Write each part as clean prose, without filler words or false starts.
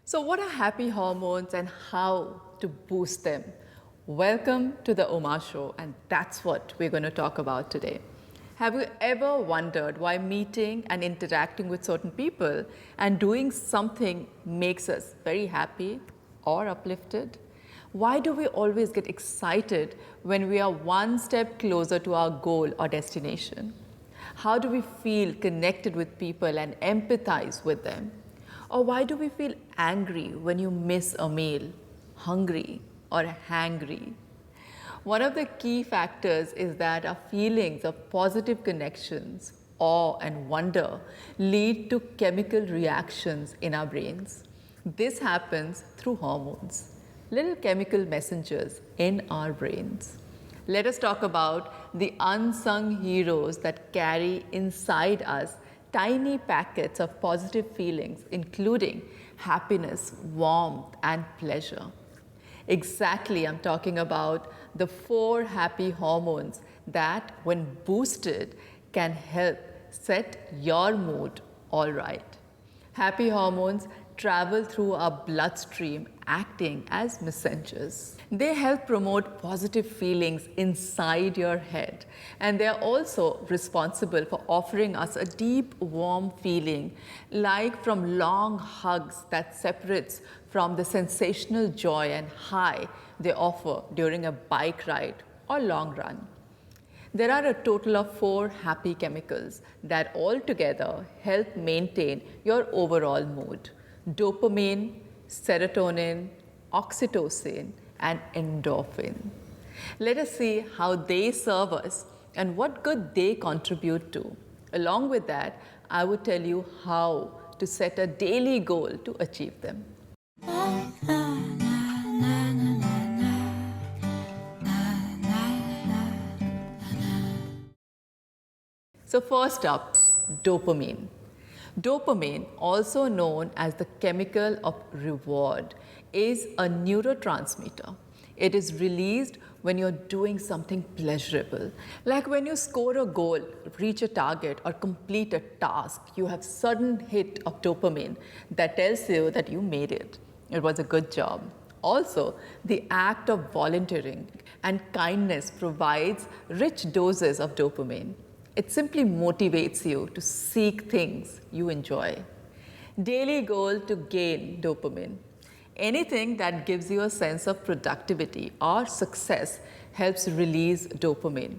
So, what are happy hormones and how to boost them? Welcome to the Oma Show, and that's what we're going to talk about today. Have you ever wondered why meeting and interacting with certain people and doing something makes us very happy or uplifted? Why do we always get excited when we are one step closer to our goal or destination? How do we feel connected with people and empathize with them? Or why do we feel angry when you miss a meal, hungry or hangry? One of the key factors is that our feelings of positive connections, awe, and wonder lead to chemical reactions in our brains. This happens through hormones, little chemical messengers in our brains. Let us talk about the unsung heroes that carry inside us tiny packets of positive feelings, including happiness, warmth, and pleasure. Exactly, I'm talking about the four happy hormones that, when boosted, can help set your mood all right. Happy hormones travel through our bloodstream, acting as messengers. They help promote positive feelings inside your head, and they are also responsible for offering us a deep, warm feeling, like from long hugs that separates from the sensational joy and high they offer during a bike ride or long run. There are a total of four happy chemicals that altogether help maintain your overall mood: dopamine, serotonin, oxytocin, and endorphin. Let us see how they serve us and what good they contribute to. Along with that, I would tell you how to set a daily goal to achieve them. So, first up, dopamine. Dopamine, also known as the chemical of reward, is a neurotransmitter. It is released when you're doing something pleasurable. Like when you score a goal, reach a target, or complete a task, you have sudden hit of dopamine that tells you that you made it. It was a good job. Also, the act of volunteering and kindness provides rich doses of dopamine. It simply motivates you to seek things you enjoy. Daily goal to gain dopamine. Anything that gives you a sense of productivity or success helps release dopamine.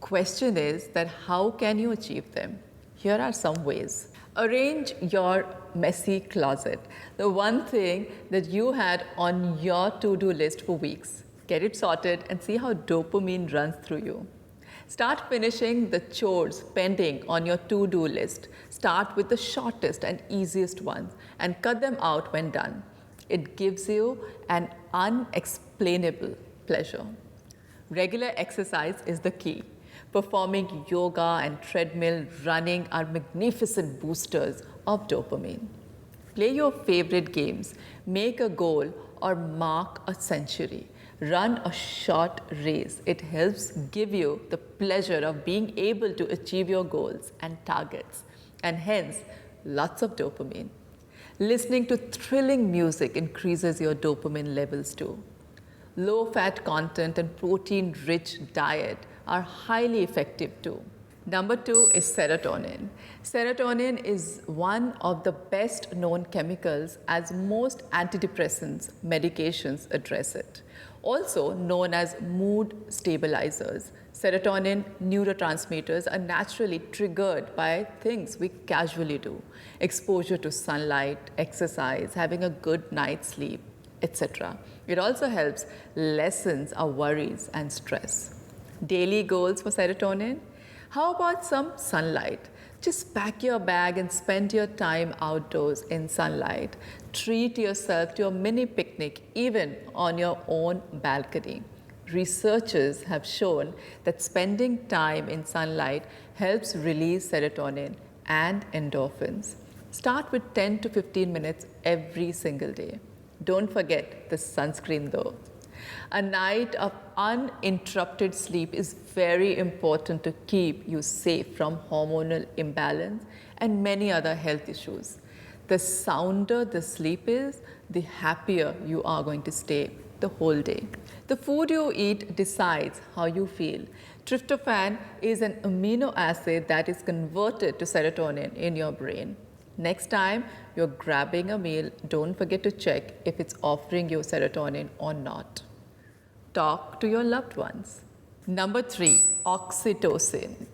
Question is that how can you achieve them? Here are some ways. Arrange your messy closet, the one thing that you had on your to-do list for weeks. Get it sorted and see how dopamine runs through you. Start finishing the chores pending on your to-do list. Start with the shortest and easiest ones and cut them out when done. It gives you an unexplainable pleasure. Regular exercise is the key. Performing yoga and treadmill running are magnificent boosters of dopamine. Play your favorite games, make a goal, or mark a century. Run a short race. It helps give you the pleasure of being able to achieve your goals and targets, and hence, lots of dopamine. Listening to thrilling music increases your dopamine levels too. Low fat content and protein rich diet are highly effective too. Number two is serotonin. Serotonin is one of the best known chemicals, as most antidepressants medications address it. Also known as mood stabilizers, serotonin neurotransmitters are naturally triggered by things we casually do: exposure to sunlight, exercise, having a good night's sleep, etc. It also helps lessens our worries and stress. Daily goals for serotonin? How about some sunlight? Just pack your bag and spend your time outdoors in sunlight. Treat yourself to a mini picnic, even on your own balcony. Researchers have shown that spending time in sunlight helps release serotonin and endorphins. Start with 10 to 15 minutes every single day. Don't forget the sunscreen though. A night of uninterrupted sleep is very important to keep you safe from hormonal imbalance and many other health issues. The sounder the sleep is, the happier you are going to stay the whole day. The food you eat decides how you feel. Tryptophan is an amino acid that is converted to serotonin in your brain. Next time you're grabbing a meal, don't forget to check if it's offering you serotonin or not. Talk to your loved ones. Number 3, oxytocin.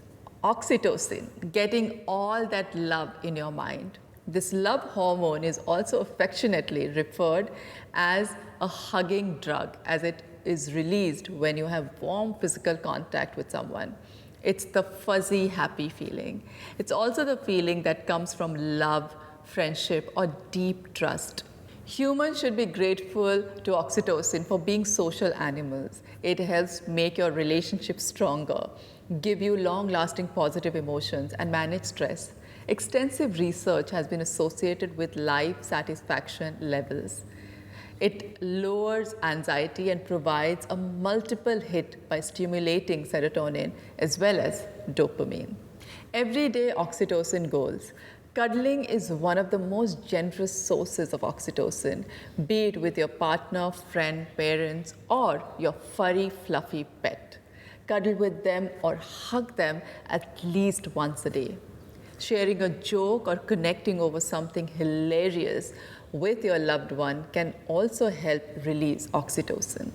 Oxytocin, getting all that love in your mind. This love hormone is also affectionately referred as a hugging drug, as it is released when you have warm physical contact with someone. It's the fuzzy, happy feeling. It's also the feeling that comes from love, friendship, or deep trust. Humans should be grateful to oxytocin for being social animals. It helps make your relationship stronger, give you long-lasting positive emotions, and manage stress. Extensive research has been associated with life satisfaction levels. It lowers anxiety and provides a multiple hit by stimulating serotonin as well as dopamine. Everyday oxytocin goals. Cuddling is one of the most generous sources of oxytocin, be it with your partner, friend, parents, or your furry, fluffy pet. Cuddle with them or hug them at least once a day. Sharing a joke or connecting over something hilarious with your loved one can also help release oxytocin.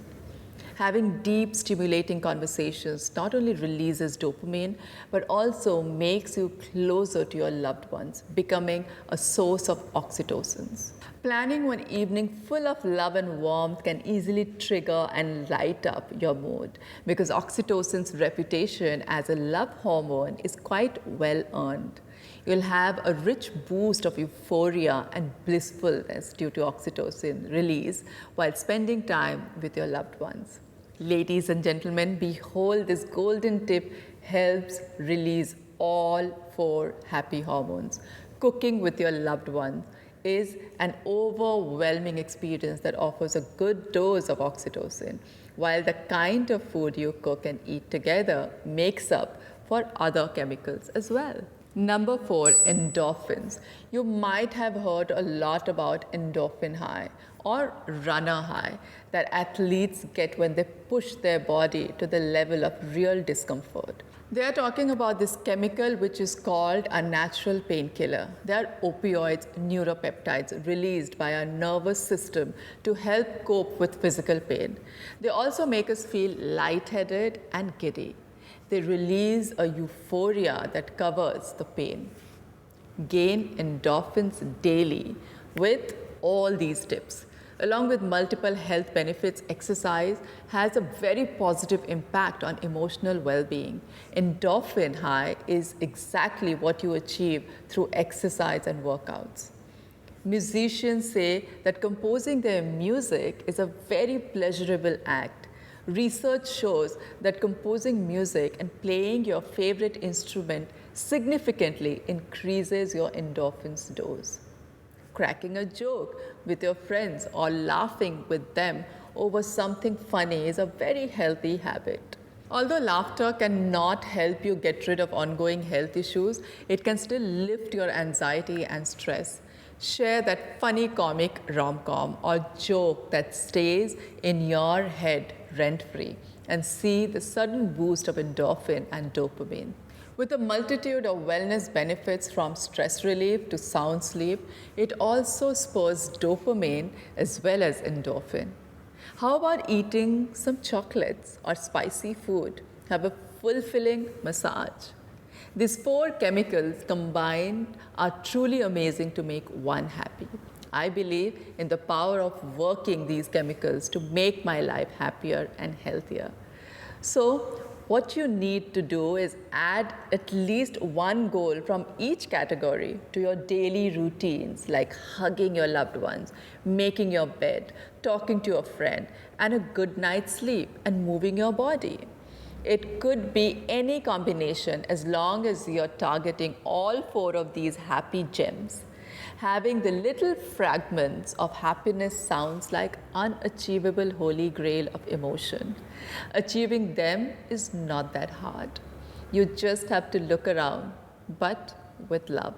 Having deep, stimulating conversations not only releases dopamine, but also makes you closer to your loved ones, becoming a source of oxytocins. Planning one evening full of love and warmth can easily trigger and light up your mood, because oxytocin's reputation as a love hormone is quite well earned. You'll have a rich boost of euphoria and blissfulness due to oxytocin release while spending time with your loved ones. Ladies and gentlemen, behold, this golden tip helps release all 4 happy hormones. Cooking with your loved ones is an overwhelming experience that offers a good dose of oxytocin, while the kind of food you cook and eat together makes up for other chemicals as well. Number 4, endorphins. You might have heard a lot about endorphin high or runner high that athletes get when they push their body to the level of real discomfort. They are talking about this chemical which is called a natural painkiller. They are opioids, neuropeptides released by our nervous system to help cope with physical pain. They also make us feel lightheaded and giddy. They release a euphoria that covers the pain. Gain endorphins daily with all these tips. Along with multiple health benefits, exercise has a very positive impact on emotional well-being. Endorphin high is exactly what you achieve through exercise and workouts. Musicians say that composing their music is a very pleasurable act. Research shows that composing music and playing your favorite instrument significantly increases your endorphins dose. Cracking a joke with your friends or laughing with them over something funny is a very healthy habit. Although laughter cannot help you get rid of ongoing health issues, it can still lift your anxiety and stress. Share that funny comic rom-com or joke that stays in your head rent-free and see the sudden boost of endorphin and dopamine. With a multitude of wellness benefits from stress relief to sound sleep, it also spurs dopamine as well as endorphin. How about eating some chocolates or spicy food? Have a fulfilling massage. These 4 chemicals combined are truly amazing to make one happy. I believe in the power of working these chemicals to make my life happier and healthier. So, what you need to do is add at least one goal from each category to your daily routines, like hugging your loved ones, making your bed, talking to a friend, and a good night's sleep, and moving your body. It could be any combination as long as you're targeting all 4 of these happy gems. Having the little fragments of happiness sounds like unachievable holy grail of emotion. Achieving them is not that hard. You just have to look around, but with love.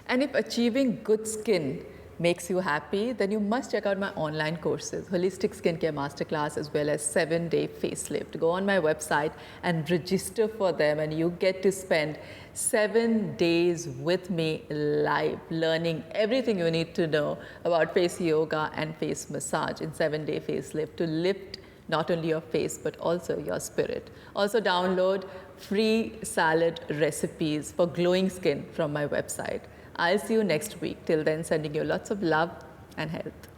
And if achieving good skin makes you happy, then you must check out my online courses, Holistic Skincare Masterclass as well as 7-day facelift. Go on my website and register for them, and you get to spend 7 days with me live, learning everything you need to know about face yoga and face massage in 7-day facelift to lift not only your face but also your spirit. Also download free salad recipes for glowing skin from my website. I'll see you next week. Till then, sending you lots of love and health.